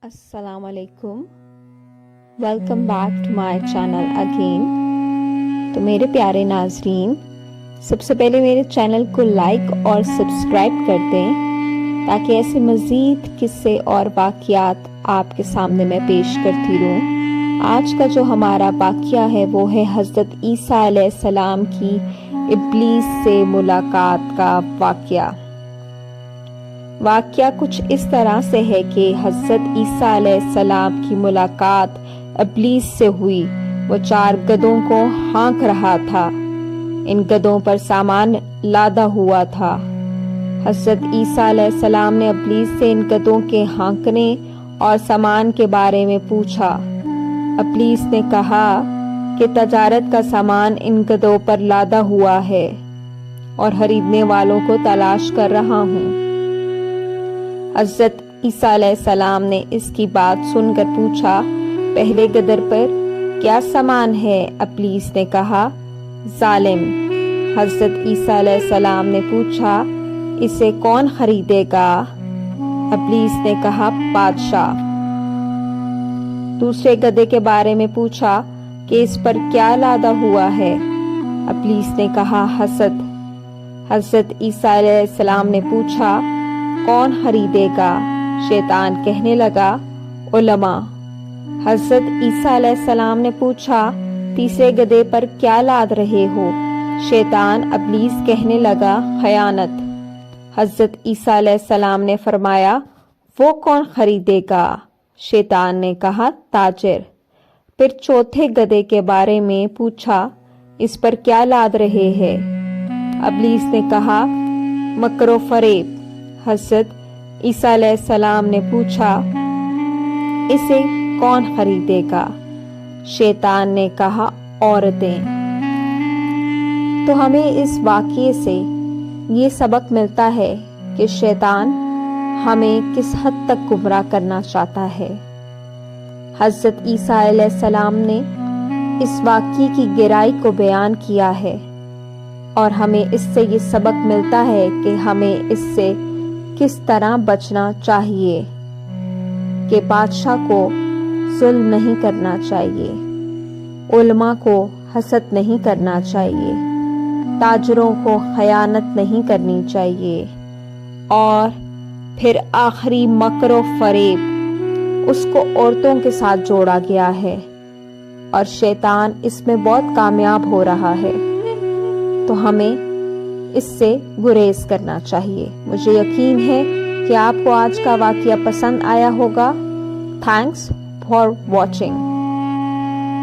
अस्सलाम वालेकुम, welcome back to my channel again. तो मेरे प्यारे नाजरीन, सबसे पहले मेरे चैनल को लाइक और सब्सक्राइब कर दें ताकि ऐसे मज़ीद किस्से और वाक़यात आपके सामने मैं पेश करती रहूं। आज का जो हमारा वाक़या है वो है हज़रत ईसा अलैहिस्सलाम की इब्लीस से मुलाकात का वाक़या। वाक़या कुछ इस तरह से है कि हज़रत ईसा अलैहिस्सलाम की मुलाकात इब्लीस से हुई। वो 4 गधों को हाँक रहा था। इन गधों पर सामान लादा हुआ था। हज़रत ईसा अलैहिस्सलाम ने इब्लीस से इन गधों के हाँकने और सामान के बारे में पूछा। इब्लीस ने कहा कि तजारत का सामान इन गधों पर लादा हुआ है और खरीदने वालों को तलाश कर रहा हूँ। हज़रत ईसा अलैहिस्सलाम ने इसकी बात सुनकर पूछा, पहले गदर पर क्या सामान है? इब्लीस ने कहा, जालिम। हज़रत ईसा अलैहिस्सलाम ने पूछा, इसे कौन खरीदेगा? इब्लीस ने कहा, बादशाह। दूसरे गधे के बारे में पूछा कि इस पर क्या लादा हुआ है? इब्लीस ने कहा, हसद। हज़रत ईसा अलैहिस्सलाम ने पूछा, कौन खरीदेगा? शैतान कहने लगा, उलमा। हज़रत ईसा अलैहिस्सलाम ने पूछा, तीसरे गधे पर क्या लाद रहे हो? शैतान इब्लीस कहने लगा, खयानत। हज़रत ईसा अलैहिस्सलाम ने फरमाया, वो कौन खरीदेगा? शैतान ने कहा, ताजिर। फिर चौथे गधे के बारे में पूछा, इस पर क्या लाद रहे हैं? इब्लीस ने कहा, मकरो फरेब। हज़रत ईसा अलैहिस्सलाम ने पूछा, इसे कौन खरीदेगा? शैतान ने कहा, औरतें। तो हमें इस वाक़ये से ये सबक मिलता है कि शैतान हमें किस हद तक गुमराह करना चाहता है। हज़रत ईसा अलैहिस्सलाम ने इस वाक़ये की गहराई को बयान किया है और हमें इससे ये सबक मिलता है कि हमें इससे किस तरह बचना चाहिए कि बादशाह को जुल्म नहीं करना चाहिए, उलमा को हसद नहीं करना चाहिए, ताजरों को खयानत नहीं करनी चाहिए और फिर आखिरी मकर फरेब, उसको औरतों के साथ जोड़ा गया है और शैतान इसमें बहुत कामयाब हो रहा है। तो हमें इससे गुरेज करना चाहिए। मुझे यकीन है कि आपको आज का वाक़या पसंद आया होगा। Thanks for watching.